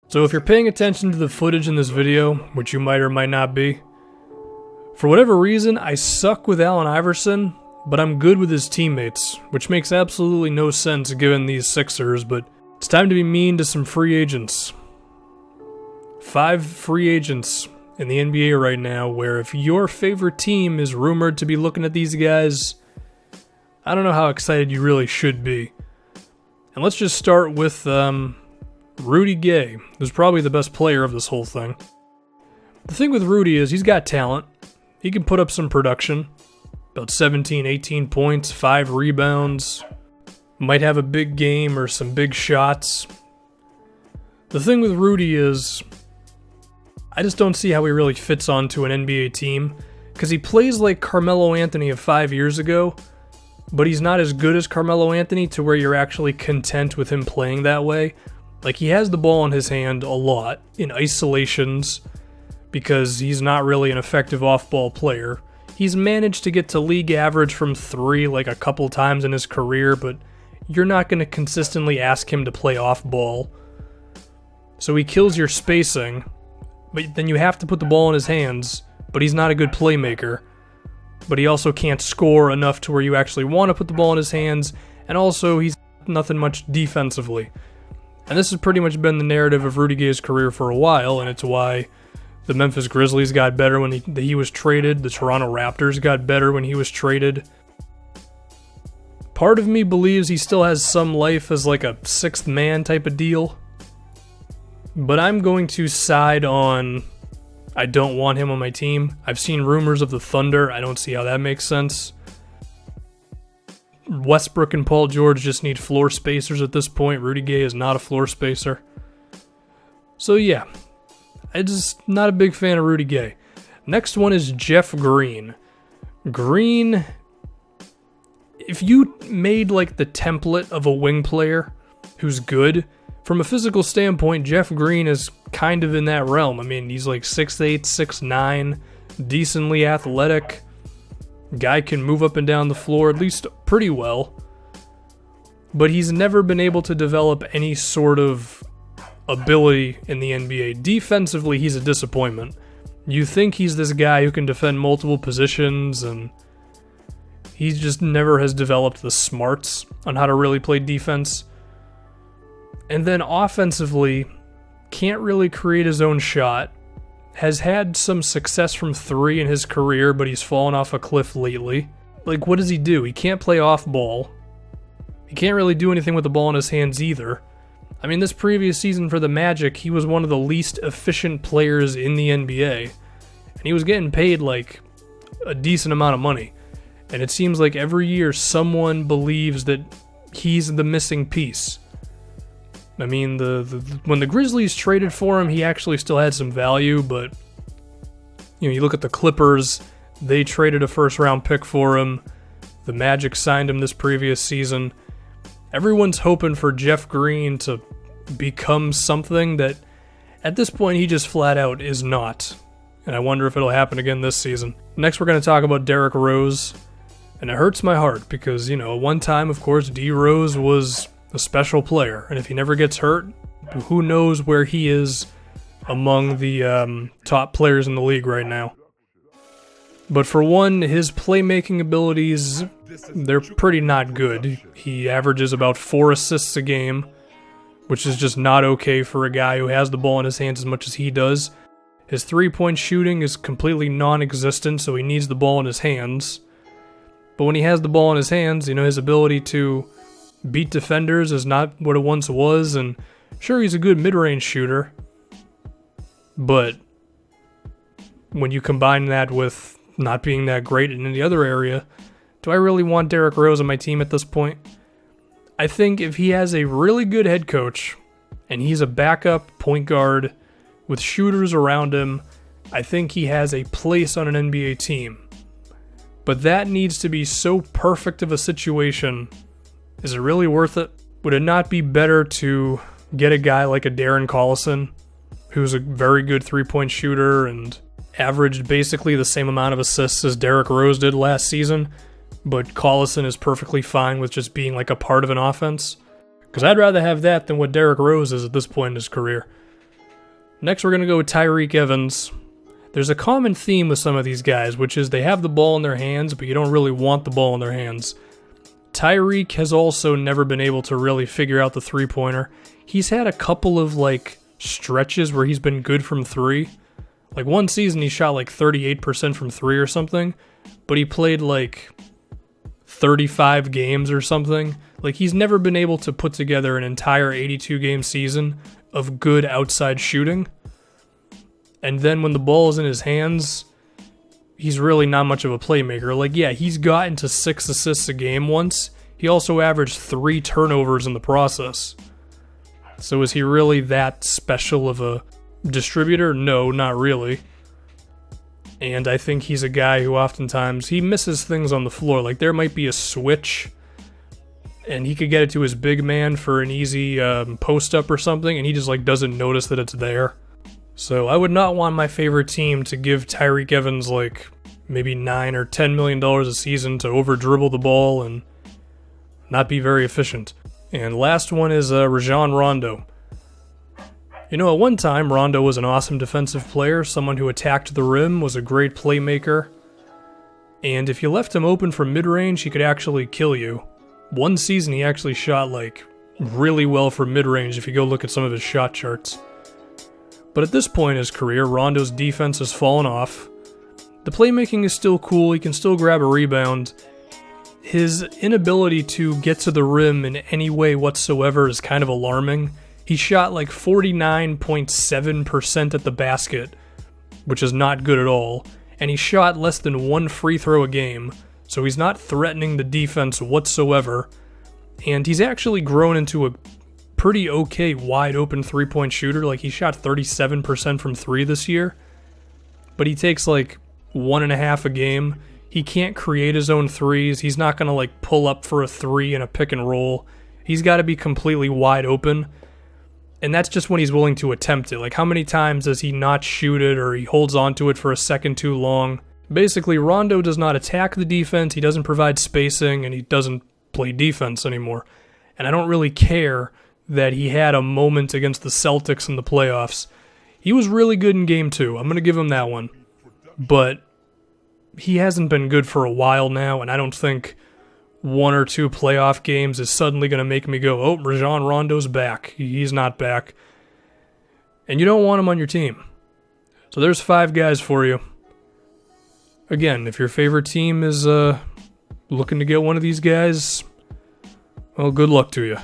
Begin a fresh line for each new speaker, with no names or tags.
So if you're paying attention to the footage in this video, which you might or might not be, for whatever reason, I suck with Allen Iverson, but I'm good with his teammates, which makes absolutely no sense given these Sixers, but it's time to be mean to some free agents. 5 free agents in the NBA right now, where if your favorite team is rumored to be looking at these guys, I don't know how excited you really should be. And let's just start with Rudy Gay, who's probably the best player of this whole thing. The thing with Rudy is he's got talent. He can put up some production. About 17, 18 points, 5 rebounds. Might have a big game or some big shots. The thing with Rudy is I just don't see how he really fits onto an NBA team, because he plays like Carmelo Anthony of 5 years ago, but he's not as good as Carmelo Anthony to where you're actually content with him playing that way. Like, he has the ball in his hand a lot in isolations because he's not really an effective off-ball player. He's managed to get to league average from 3 like a couple times in his career, but you're not going to consistently ask him to play off-ball. So he kills your spacing, but then you have to put the ball in his hands, but he's not a good playmaker. But he also can't score enough to where you actually want to put the ball in his hands, and also he's nothing much defensively. And this has pretty much been the narrative of Rudy Gay's career for a while, and it's why the Memphis Grizzlies got better when he was traded. The Toronto Raptors got better when he was traded. Part of me believes he still has some life as like a 6th man type of deal. But I'm going to side on I don't want him on my team. I've seen rumors of the Thunder. I don't see how that makes sense. Westbrook and Paul George just need floor spacers at this point. Rudy Gay is not a floor spacer. So yeah, I'm just not a big fan of Rudy Gay. Next one is Jeff Green. Green, if you made like the template of a wing player who's good, from a physical standpoint, Jeff Green is kind of in that realm. I mean, he's like 6'8", 6'9", decently athletic. Guy can move up and down the floor, at least pretty well. But he's never been able to develop any sort of ability in the NBA. Defensively, he's a disappointment. You think he's this guy who can defend multiple positions, and he just never has developed the smarts on how to really play defense. And then offensively, can't really create his own shot. Has had some success from 3 in his career, but he's fallen off a cliff lately. Like, what does he do? He can't play off ball. He can't really do anything with the ball in his hands either. I mean, this previous season for the Magic, he was one of the least efficient players in the NBA. And he was getting paid, like, a decent amount of money. And it seems like every year someone believes that he's the missing piece. I mean, when the Grizzlies traded for him, he actually still had some value, but you look at the Clippers, they traded a first-round pick for him. The Magic signed him this previous season. Everyone's hoping for Jeff Green to become something that, at this point, he just flat out is not. And I wonder if it'll happen again this season. Next, we're going to talk about Derrick Rose. And it hurts my heart because, at one time, of course, D. Rose was a special player, and if he never gets hurt, who knows where he is among the top players in the league right now. But for one, his playmaking abilities, they're pretty not good. He averages about 4 assists a game, which is just not okay for a guy who has the ball in his hands as much as he does. His 3-point shooting is completely non-existent, so he needs the ball in his hands. But when he has the ball in his hands, his ability to beat defenders is not what it once was, and sure, he's a good mid-range shooter, but when you combine that with not being that great in any other area, do I really want Derrick Rose on my team at this point? I think if he has a really good head coach, and he's a backup point guard with shooters around him, I think he has a place on an NBA team. But that needs to be so perfect of a situation. Is it really worth it? Would it not be better to get a guy like a Darren Collison, who's a very good 3-point shooter and averaged basically the same amount of assists as Derrick Rose did last season, but Collison is perfectly fine with just being like a part of an offense? Because I'd rather have that than what Derrick Rose is at this point in his career. Next, we're going to go with Tyreke Evans. There's a common theme with some of these guys, which is they have the ball in their hands, but you don't really want the ball in their hands. Tyreke has also never been able to really figure out the three-pointer. He's had a couple of, stretches where he's been good from three. One season he shot 38% from three or something, but he played 35 games or something. He's never been able to put together an entire 82-game season of good outside shooting. And then when the ball is in his hands, he's really not much of a playmaker. He's gotten to 6 assists a game once. He also averaged 3 turnovers in the process. So is he really that special of a distributor? No, not really. And I think he's a guy who oftentimes, he misses things on the floor. There might be a switch, and he could get it to his big man for an easy post-up or something, and he just doesn't notice that it's there. So I would not want my favorite team to give Tyreke Evans maybe $9 or $10 million a season to over-dribble the ball and not be very efficient. And last one is Rajon Rondo. At one time, Rondo was an awesome defensive player, someone who attacked the rim, was a great playmaker, and if you left him open from mid-range, he could actually kill you. One season, he actually shot really well from mid-range if you go look at some of his shot charts. But at this point in his career, Rondo's defense has fallen off. The playmaking is still cool, he can still grab a rebound. His inability to get to the rim in any way whatsoever is kind of alarming. He shot 49.7% at the basket, which is not good at all, and he shot less than 1 free throw a game, so he's not threatening the defense whatsoever, and he's actually grown into a pretty okay wide-open three-point shooter. He shot 37% from 3 this year, but he takes 1.5 a game. He can't create his own threes. He's not going to pull up for a 3 in a pick and roll. He's got to be completely wide open, and that's just when he's willing to attempt it. How many times does he not shoot it, or he holds onto it for a second too long? Basically, Rondo does not attack the defense, he doesn't provide spacing, and he doesn't play defense anymore. And I don't really care that he had a moment against the Celtics in the playoffs. He was really good in Game 2. I'm going to give him that one. But he hasn't been good for a while now, and I don't think 1 or 2 playoff games is suddenly going to make me go, oh, Rajon Rondo's back. He's not back. And you don't want him on your team. So there's 5 guys for you. Again, if your favorite team is looking to get one of these guys, well, good luck to you.